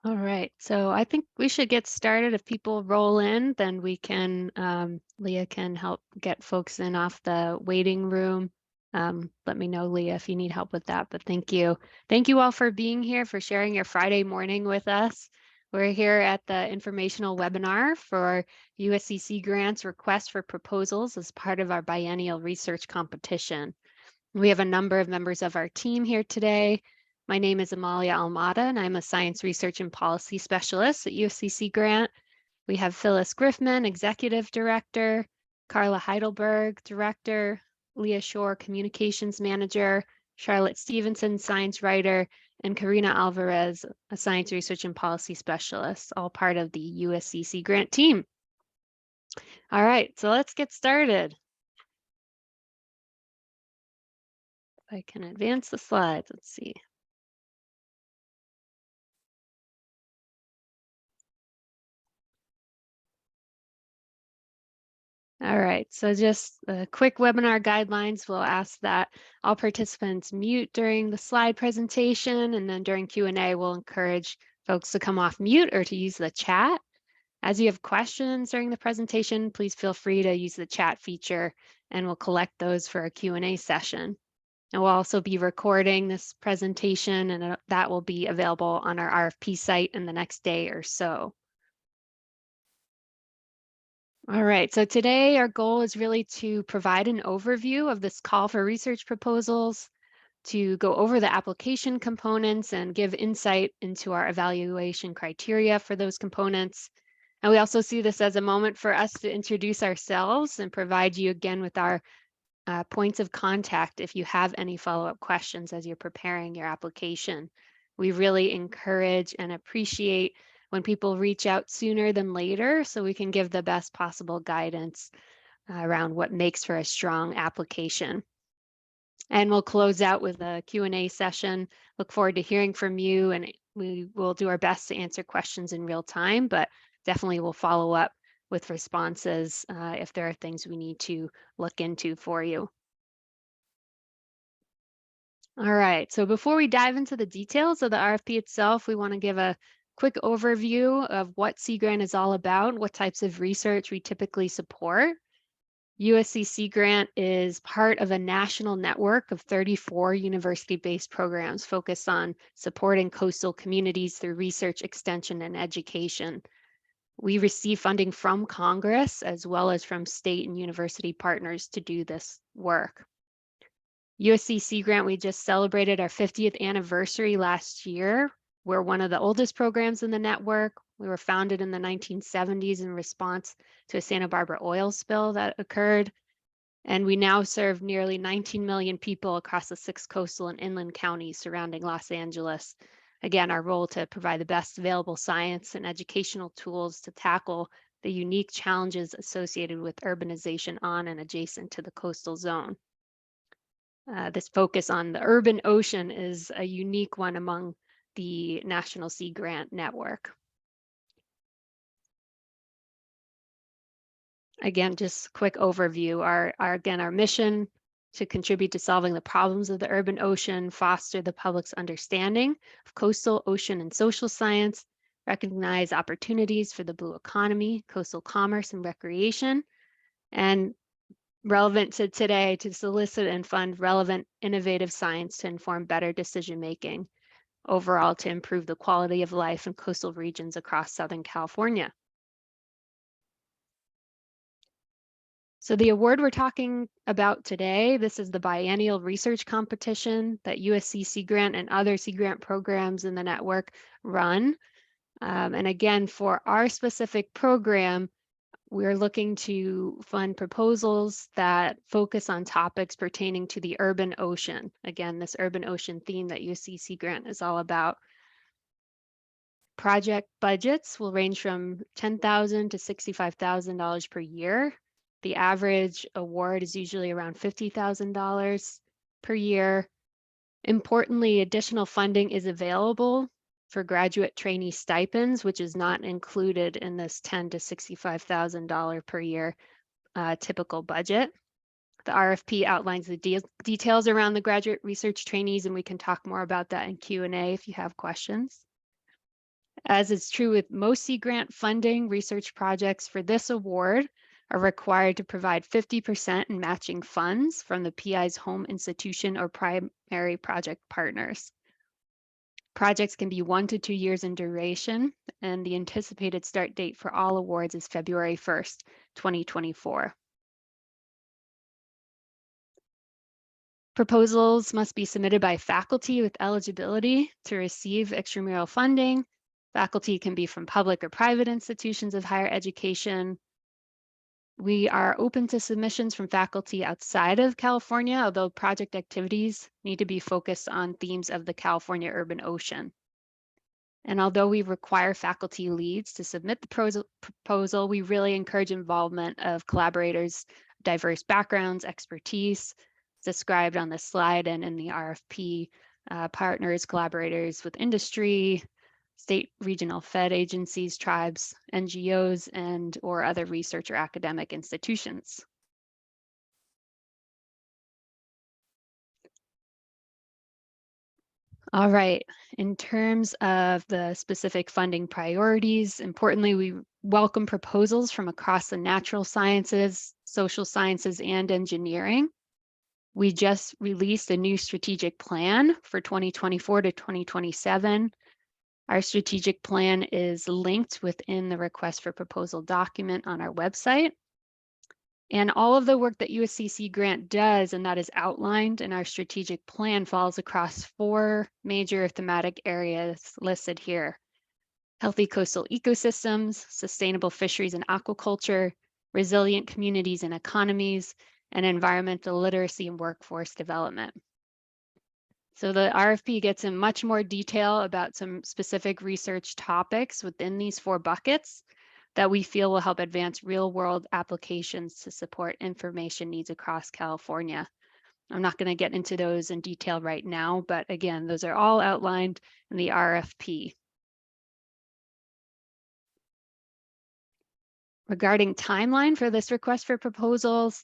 All right, so I think we should get started. If people roll in, then we can, Leah can help get folks in off the waiting room. Let me know, Leah, if you need help with that, but thank you. Thank you all for being here, for sharing your Friday morning with us. We're here at the informational webinar for USC Sea Grant's request for proposals as part of our biennial research competition. We have a number of members of our team here today. My name is Amalia Almada, and I'm a Science Research and Policy Specialist at USC Sea Grant. We have Phyllis Griffman, Executive Director, Carla Heidelberg, Director, Leah Shore, Communications Manager, Charlotte Stevenson, Science Writer, and Karina Alvarez, a Science Research and Policy Specialist, all part of the USC Sea Grant team. All right, so let's get started. If I can advance the slides, let's see. All right, so just quick webinar guidelines. We'll ask that all participants mute during the slide presentation, and then during Q&A, we'll encourage folks to come off mute or to use the chat. As you have questions during the presentation, please feel free to use the chat feature, and we'll collect those for a Q&A session. And we'll also be recording this presentation, and that will be available on our RFP site in the next day or so. All right, so today our goal is really to provide an overview of this call for research proposals, to go over the application components and give insight into our evaluation criteria for those components. And we also see this as a moment for us to introduce ourselves and provide you again with our points of contact if you have any follow-up questions as you're preparing your application. We really encourage and appreciate when people reach out sooner than later so we can give the best possible guidance around what makes for a strong application. And we'll close out with a Q&A session. Look forward to hearing from you, and we will do our best to answer questions in real time, but definitely we'll follow up with responses if there are things we need to look into for you. All right, so before we dive into the details of the RFP itself, we want to give a quick overview of what Sea Grant is all about, what types of research we typically support. USC Sea Grant is part of a national network of 34 university-based programs focused on supporting coastal communities through research, extension, and education. We receive funding from Congress as well as from state and university partners to do this work. USC Sea Grant, we just celebrated our 50th anniversary last year. We're one of the oldest programs in the network. We were founded in the 1970s in response to a Santa Barbara oil spill that occurred. And we now serve nearly 19 million people across the 6 coastal and inland counties surrounding Los Angeles. Again, our role to provide the best available science and educational tools to tackle the unique challenges associated with urbanization on and adjacent to the coastal zone. This focus on the urban ocean is a unique one among the National Sea Grant Network. Again, just a quick overview. Our mission to contribute to solving the problems of the urban ocean, foster the public's understanding of coastal, ocean, and social science, recognize opportunities for the blue economy, coastal commerce, and recreation, and relevant to today, to solicit and fund relevant, innovative science to inform better decision-making, overall to improve the quality of life in coastal regions across Southern California. So the award we're talking about today, this is the biennial research competition that USC Sea Grant and other Sea Grant programs in the network run. And again, for our specific program, we're looking to fund proposals that focus on topics pertaining to the urban ocean. Again, this urban ocean theme that USC Sea Grant is all about. Project budgets will range from $10,000 to $65,000 per year. The average award is usually around $50,000 per year. Importantly, additional funding is available for graduate trainee stipends, which is not included in this $10,000 to $65,000 per year typical budget. The RFP outlines the details around the graduate research trainees, and we can talk more about that in Q&A if you have questions. As is true with most Sea Grant funding, research projects for this award are required to provide 50% in matching funds from the PI's home institution or primary project partners. Projects can be 1 to 2 years in duration, and the anticipated start date for all awards is February 1st, 2024. Proposals must be submitted by faculty with eligibility to receive extramural funding. Faculty can be from public or private institutions of higher education. We are open to submissions from faculty outside of California, although project activities need to be focused on themes of the California urban ocean. And although we require faculty leads to submit the proposal, we really encourage involvement of collaborators, diverse backgrounds, expertise, described on this slide and in the RFP, partners, collaborators with industry, state, regional fed agencies, tribes, NGOs, and or other research or academic institutions. All right, in terms of the specific funding priorities, importantly, we welcome proposals from across the natural sciences, social sciences, and engineering. We just released a new strategic plan for 2024 to 2027. Our strategic plan is linked within the request for proposal document on our website. And all of the work that USC Sea Grant does, and that is outlined in our strategic plan, falls across 4 major thematic areas listed here: healthy coastal ecosystems, sustainable fisheries and aquaculture, resilient communities and economies, and environmental literacy and workforce development. So the RFP gets in much more detail about some specific research topics within these 4 buckets that we feel will help advance real-world applications to support information needs across California. I'm not going to get into those in detail right now, but again, those are all outlined in the RFP. Regarding timeline for this request for proposals,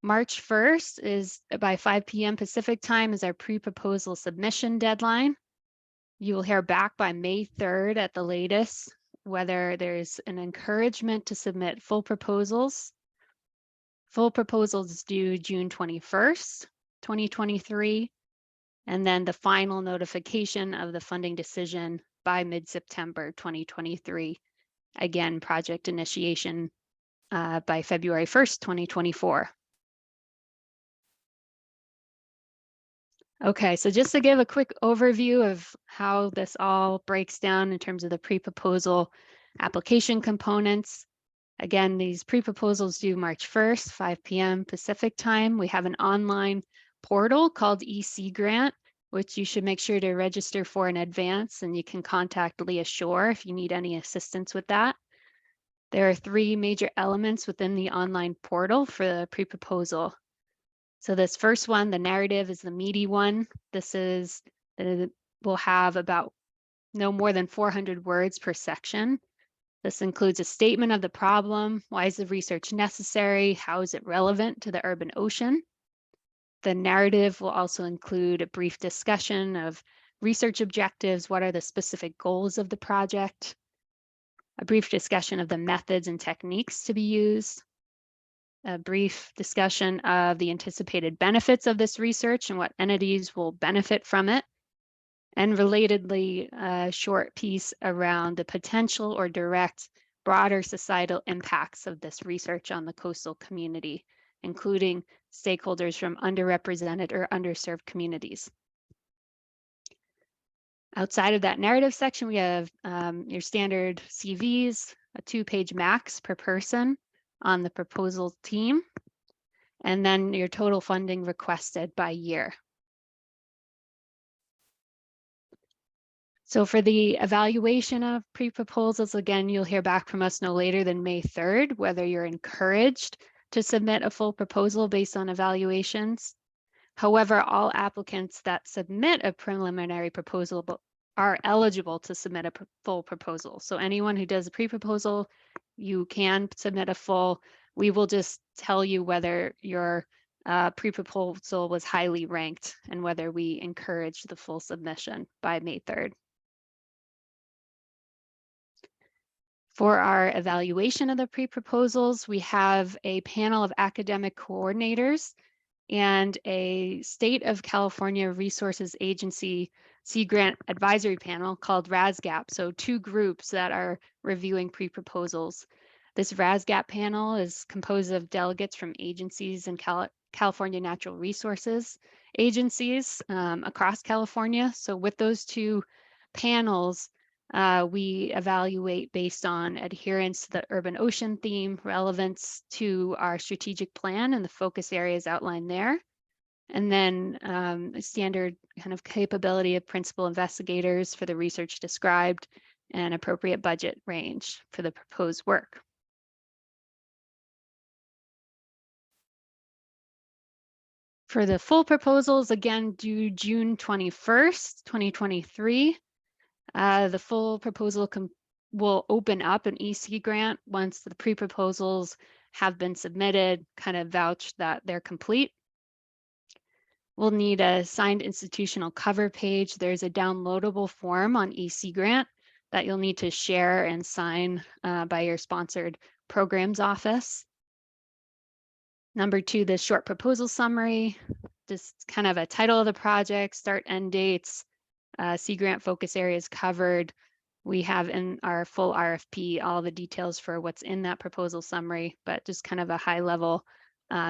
March 1st is by 5 p.m. Pacific time is our pre-proposal submission deadline. You will hear back by May 3rd at the latest whether there's an encouragement to submit full proposals. Full proposals due June 21st, 2023, and then the final notification of the funding decision by mid-September 2023. Again, project initiation by February 1st, 2024. Okay, so just to give a quick overview of how this all breaks down in terms of the pre-proposal application components. Again, these pre-proposals due March 1st, 5 p.m. Pacific time. We have an online portal called Sea Grant, which you should make sure to register for in advance, and you can contact Leah Shore if you need any assistance with that. There are 3 major elements within the online portal for the pre-proposal. So this first one, the narrative, is the meaty one. Will have about no more than 400 words per section. This includes a statement of the problem. Why is the research necessary? How is it relevant to the urban ocean? The narrative will also include a brief discussion of research objectives. What are the specific goals of the project? A brief discussion of the methods and techniques to be used. A brief discussion of the anticipated benefits of this research and what entities will benefit from it. And relatedly, a short piece around the potential or direct broader societal impacts of this research on the coastal community, including stakeholders from underrepresented or underserved communities. Outside of that narrative section, we have your standard CVs, a 2-page max per person on the proposal team, and then your total funding requested by year. So for the evaluation of pre-proposals, again, you'll hear back from us no later than May 3rd, whether you're encouraged to submit a full proposal based on evaluations. However, all applicants that submit a preliminary proposal are eligible to submit a full proposal. So anyone who does a pre-proposal, you can submit a full. We will just tell you whether your pre-proposal was highly ranked and whether we encourage the full submission by May 3rd. For our evaluation of the pre-proposals, we have a panel of academic coordinators and a State of California Resources Agency Sea Grant Advisory Panel called RASGAP. So 2 groups that are reviewing pre-proposals. This RASGAP panel is composed of delegates from agencies and California Natural Resources agencies across California. So with those 2 panels, we evaluate based on adherence to the urban ocean theme, relevance to our strategic plan and the focus areas outlined there, and then a standard kind of capability of principal investigators for the research described and appropriate budget range for the proposed work. For the full proposals, again, due June 21st, 2023, the full proposal will open up an EC grant once the pre-proposals have been submitted, kind of vouch that they're complete. We'll need a signed institutional cover page. There's a downloadable form on EC grant that you'll need to share and sign by your sponsored programs office. Number 2, the short proposal summary, just kind of a title of the project, start, end dates, Sea Grant focus areas covered. We have in our full RFP all the details for what's in that proposal summary, but just kind of a high level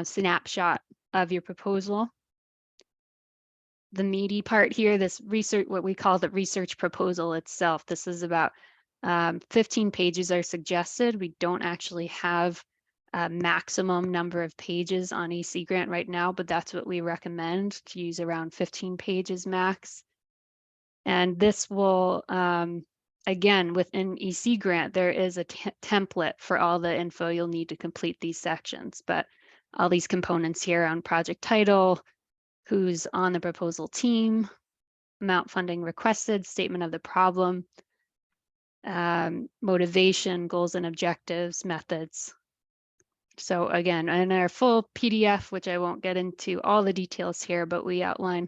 snapshot of your proposal. The meaty part here, this research, what we call the research proposal itself. This is about 15 pages are suggested. We don't actually have a maximum number of pages on EC Grant right now, but that's what we recommend, to use around 15 pages max. And this will, again, within EC Grant, there is a template for all the info you'll need to complete these sections, but all these components here on project title, who's on the proposal team, amount funding requested, statement of the problem, motivation, goals and objectives, methods. So again, in our full PDF, which I won't get into all the details here, but we outline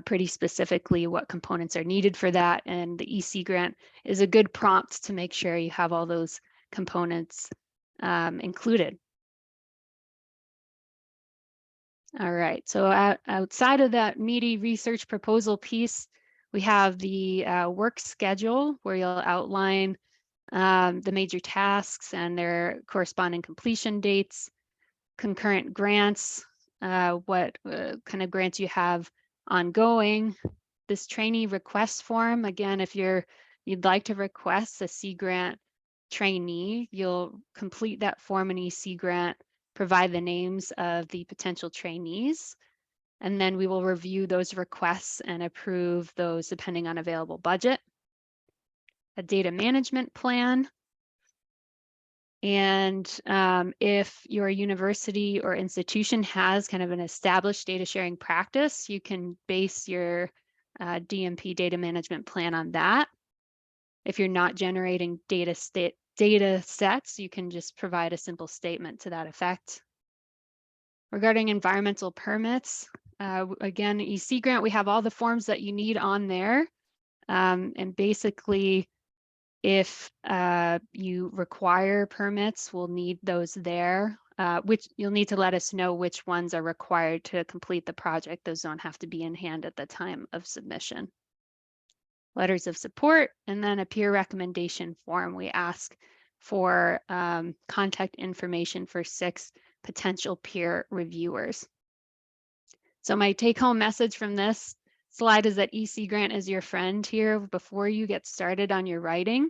pretty specifically what components are needed for that. And the EC grant is a good prompt to make sure you have all those components included. All right, so outside of that meaty research proposal piece, we have the work schedule where you'll outline the major tasks and their corresponding completion dates, concurrent grants, what kind of grants you have ongoing. This trainee request form, again, if you'd like to request a Sea Grant trainee, you'll complete that form in EC Grant, provide the names of the potential trainees, and then we will review those requests and approve those depending on available budget. A data management plan. And if your university or institution has kind of an established data sharing practice, you can base your DMP data management plan on that. If you're not generating data sets, you can just provide a simple statement to that effect. Regarding environmental permits, again, EC Grant, we have all the forms that you need on there. And basically, if you require permits, we'll need those there, which you'll need to let us know which ones are required to complete the project. Those don't have to be in hand at the time of submission. Letters of support, and then a peer recommendation form. We ask for contact information for 6 potential peer reviewers. So my take-home message from this slide is that EC Grant is your friend here. Before you get started on your writing,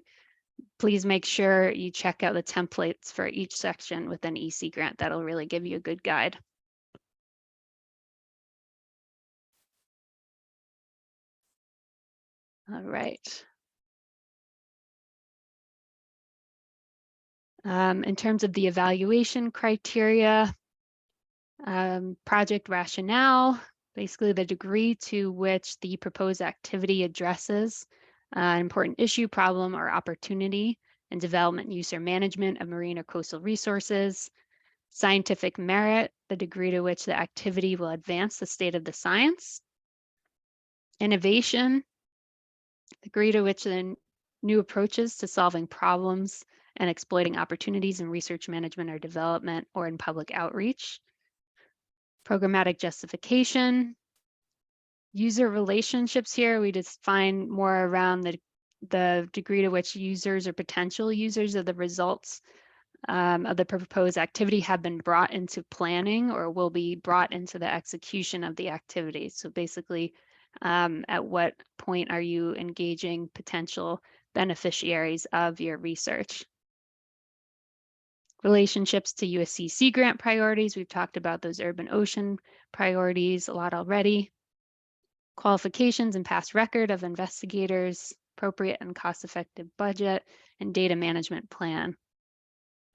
please make sure you check out the templates for each section within EC Grant. That'll really give you a good guide. All right. In terms of the evaluation criteria, project rationale, basically the degree to which the proposed activity addresses an important issue, problem, or opportunity in development, use, or management of marine or coastal resources. Scientific merit, the degree to which the activity will advance the state of the science. Innovation, the degree to which the new approaches to solving problems and exploiting opportunities in research management or development or in public outreach. Programmatic justification. User relationships here, we just find more around the degree to which users or potential users of the results of the proposed activity have been brought into planning or will be brought into the execution of the activity. So basically, at what point are you engaging potential beneficiaries of your research? Relationships to USC Sea Grant priorities. We've talked about those urban ocean priorities a lot already. Qualifications and past record of investigators, appropriate and cost-effective budget, and data management plan.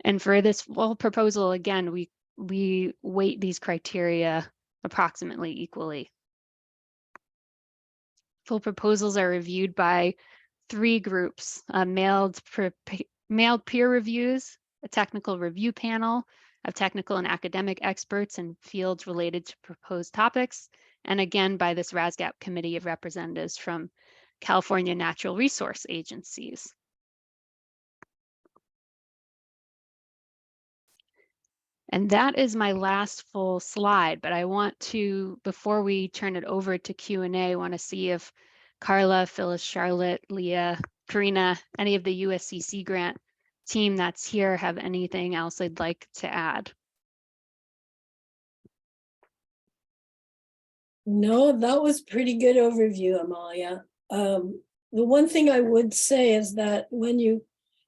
And for this full proposal, again, we weight these criteria approximately equally. Full proposals are reviewed by 3 groups, mailed peer reviews, a technical review panel of technical and academic experts in fields related to proposed topics, and again by this RASGAP committee of representatives from California natural resource agencies. And that is my last full slide, but I want to, before we turn it over to Q&A, I want to see if Carla, Phyllis, Charlotte, Leah, Karina, any of the USC Sea Grant team that's here have anything else they'd like to add. No, that was pretty good overview, Amalia. The one thing I would say is that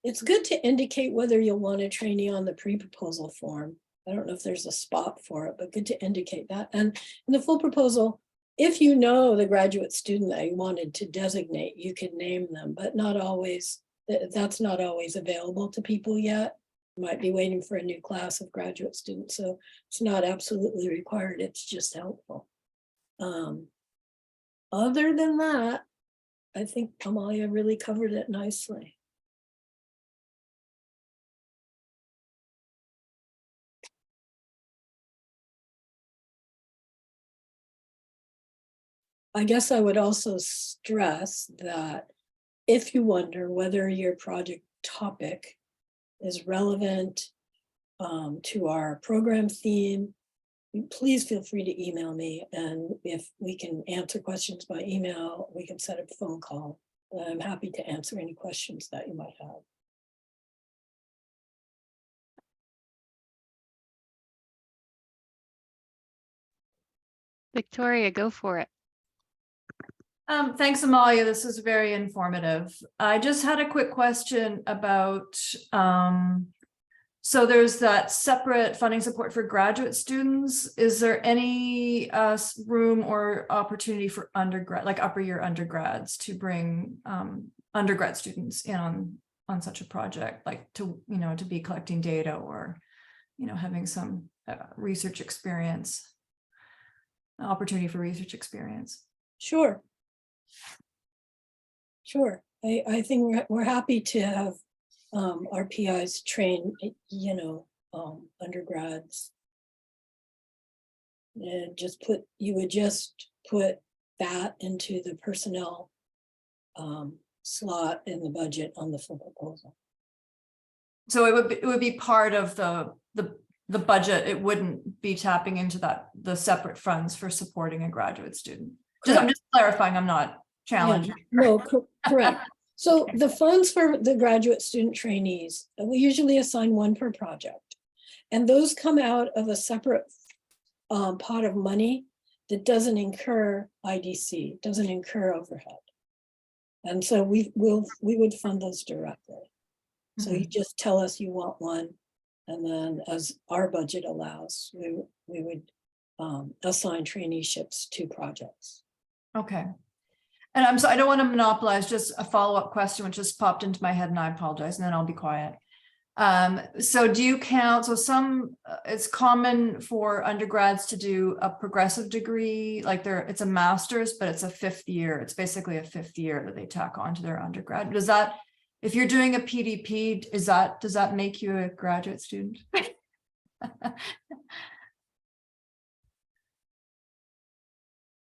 it's good to indicate whether you'll want a trainee on the pre-proposal form. I don't know if there's a spot for it, but good to indicate that. And in the full proposal, if you know the graduate student that you wanted to designate, you could name them, but not always, that's not always available to people yet. You might be waiting for a new class of graduate students, so it's not absolutely required, it's just helpful. Other than that, I think Amalia really covered it nicely. I guess I would also stress that if you wonder whether your project topic is relevant to our program theme, please feel free to email me, and if we can answer questions by email, we can set up a phone call. I'm happy to answer any questions that you might have. Victoria, go for it. Thanks, Amalia. This is very informative. I just had a quick question about, so there's that separate funding support for graduate students. Is there any room or opportunity for undergrad, like upper year undergrads, to bring undergrad students in on such a project, like to be collecting data or having some research experience, opportunity for research experience? Sure. I think we're happy to have our PIs train, undergrads. And you would just put that into the personnel slot in the budget on the full proposal. So it would be part of the budget. It wouldn't be tapping into the separate funds for supporting a graduate student. I'm just clarifying. I'm not challenging. Yeah, no, correct. So the funds for the graduate student trainees, we usually assign one per project, and those come out of a separate pot of money that doesn't incur IDC, doesn't incur overhead, and so we would fund those directly. Mm-hmm. So you just tell us you want one, and then as our budget allows, we would assign traineeships to projects. Okay. And I'm sorry, I don't want to monopolize, just a follow-up question which just popped into my head, and I apologize, and then I'll be quiet. So do you count, it's common for undergrads to do a progressive degree, like it's a master's, but it's a 5th year. It's basically a 5th year that they tack on to their undergrad. Does that, if you're doing a PDP, does that make you a graduate student?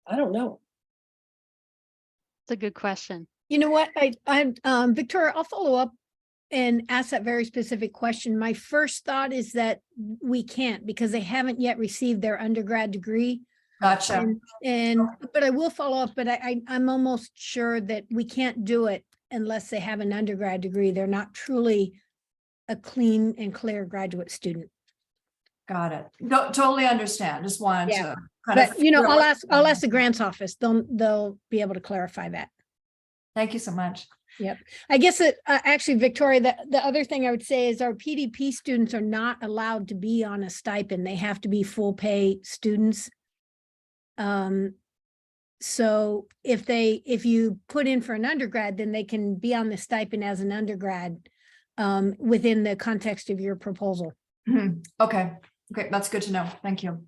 I don't know. It's a good question. You know what, Victoria, I'll follow up and ask that very specific question. My first thought is that we can't because they haven't yet received their undergrad degree. Gotcha. But I will follow up, but I'm almost sure that we can't do it unless they have an undergrad degree. They're not truly a clean and clear graduate student. Got it. No, totally understand. Just wanted Yeah. to kind of. But, you know, I'll ask the grants office. They'll be able to clarify that. Thank you so much. Yep. I guess that actually, Victoria, the other thing I would say is our PDP students are not allowed to be on a stipend. They have to be full pay students. So if you put in for an undergrad, then they can be on the stipend as an undergrad within the context of your proposal. Mhm. Okay. Okay. That's good to know. Thank you.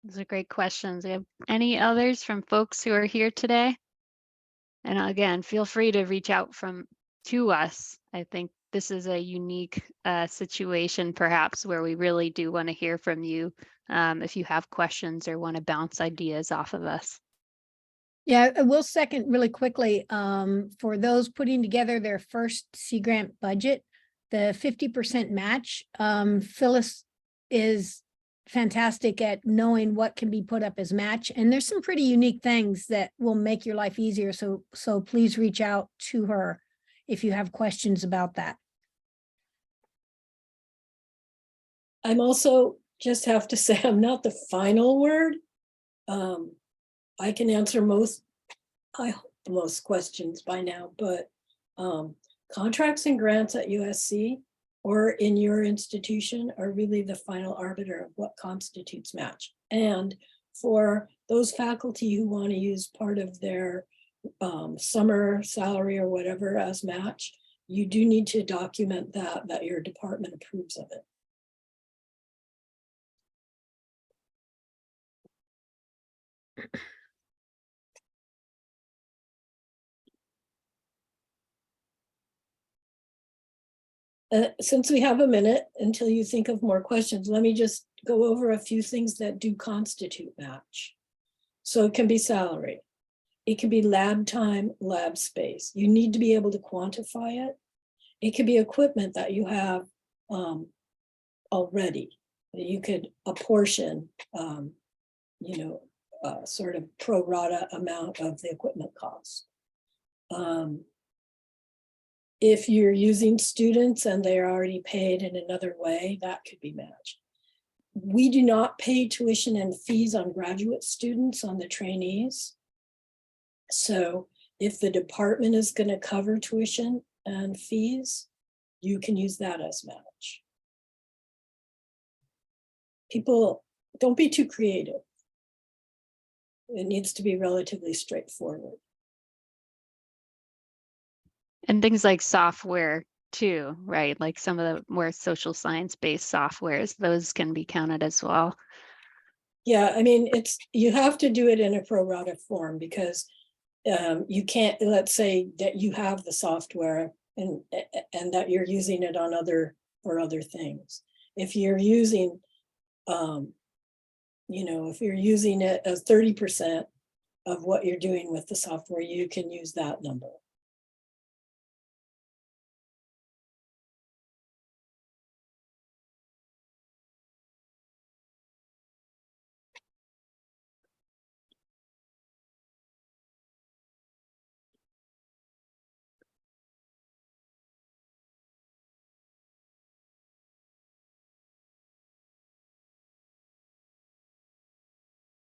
Those are great questions. We have any others from folks who are here today? And again, feel free to reach out to us. I think this is a unique situation, perhaps, where we really do want to hear from you if you have questions or want to bounce ideas off of us. Yeah, I will second really quickly, for those putting together their first Sea Grant budget, the 50% match, Phyllis is fantastic at knowing what can be put up as match. And there's some pretty unique things that will make your life easier. So please reach out to her if you have questions about that. I'm also just have to say, I'm not the final word. I can answer I hope most questions by now, but contracts and grants at USC or in your institution are really the final arbiter of what constitutes match. And for those faculty who want to use part of their summer salary or whatever as match, you do need to document that your department approves of it. Since we have a minute until you think of more questions, let me just go over a few things that do constitute match. So it can be salary. It can be lab time, lab space. You need to be able to quantify it. It could be equipment that you have already. You could apportion, sort of pro rata amount of the equipment cost. If you're using students and they're already paid in another way, that could be matched. We do not pay tuition and fees on graduate students, on the trainees. So if the department is going to cover tuition and fees, you can use that as match. People, don't be too creative. It needs to be relatively straightforward. And things like software too, right? Like some of the more social science-based softwares, those can be counted as well. Yeah, I mean, you have to do it in a pro rata form because you can't, let's say that you have the software and that you're using it on for other things. If you're using, if you're using it as 30% of what you're doing with the software, you can use that number.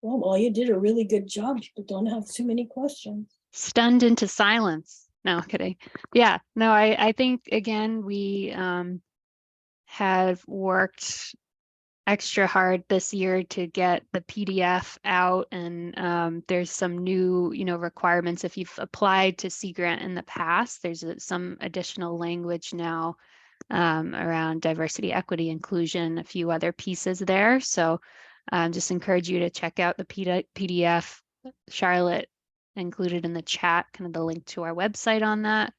Well, you did a really good job. People don't have too many questions. Stunned into silence. No, kidding. Yeah, no, I think, again, we have worked extra hard this year to get the PDF out, and there's some new, requirements. If you've applied to Sea Grant in the past, there's some additional language now around diversity, equity, inclusion, a few other pieces there. So just encourage you to check out the PDF. Charlotte included in the chat, kind of the link to our website on that.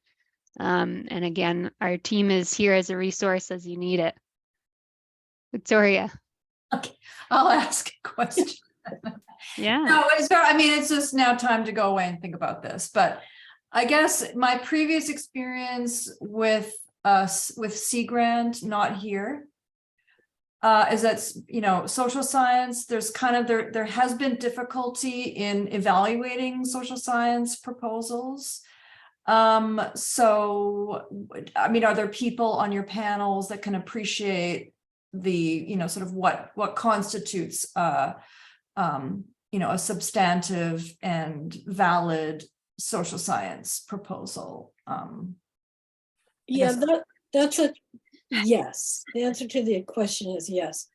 And again, our team is here as a resource as you need it. Victoria. Okay, I'll ask a question. Yeah. No, I mean, it's just now time to go away and think about this, but I guess my previous experience with Sea Grant, not here, is that, social science, there's kind of, there has been difficulty in evaluating social science proposals. So, I mean, are there people on your panels that can appreciate the, sort of what constitutes, a substantive and valid social science proposal? Yeah, guess- that's a yes. The answer to the question is yes.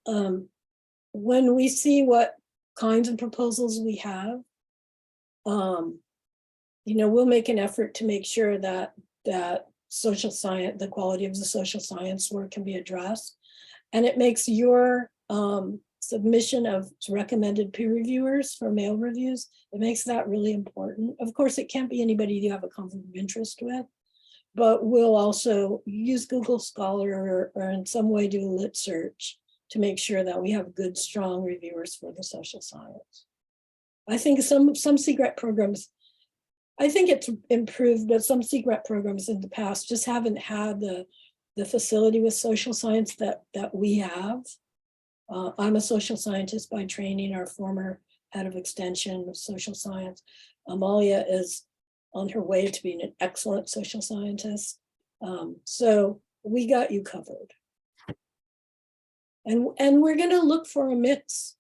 When we see what kinds of proposals we have, we'll make an effort to make sure that social science, the quality of the social science work can be addressed. And it makes your submission of recommended peer reviewers for mail reviews, it makes that really important. Of course, it can't be anybody you have a conflict of interest with, but we'll also use Google Scholar or in some way do a lit search to make sure that we have good, strong reviewers for the social science. I think some Sea Grant programs, I think it's improved, but some Sea Grant programs in the past just haven't had the facility with social science that we have. I'm a social scientist by training, our former head of extension of social science. Amalia is on her way to being an excellent social scientist. So we got you covered. And we're going to look for a mix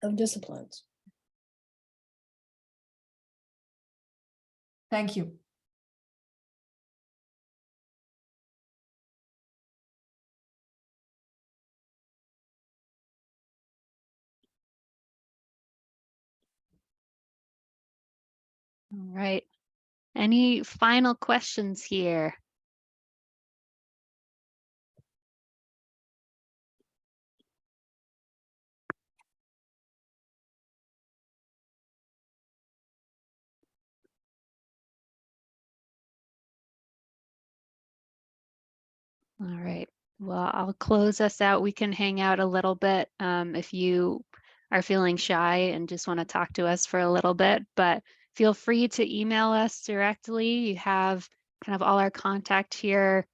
of disciplines. Thank you. All right. Any final questions here? All right. Well, I'll close us out. We can hang out a little bit if you are feeling shy and just want to talk to us for a little bit, but feel free to email us directly. You have kind of all our contact here.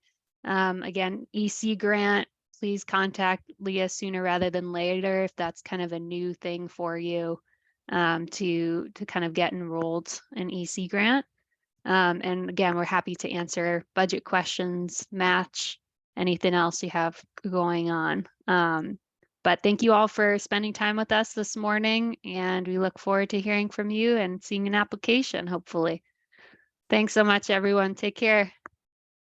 Again, EC Grant, please contact Leah sooner rather than later if that's kind of a new thing for you to kind of get enrolled in EC Grant. And again, we're happy to answer budget questions, match, anything else you have going on. But thank you all for spending time with us this morning, and we look forward to hearing from you and seeing an application, hopefully. Thanks so much, everyone. Take care.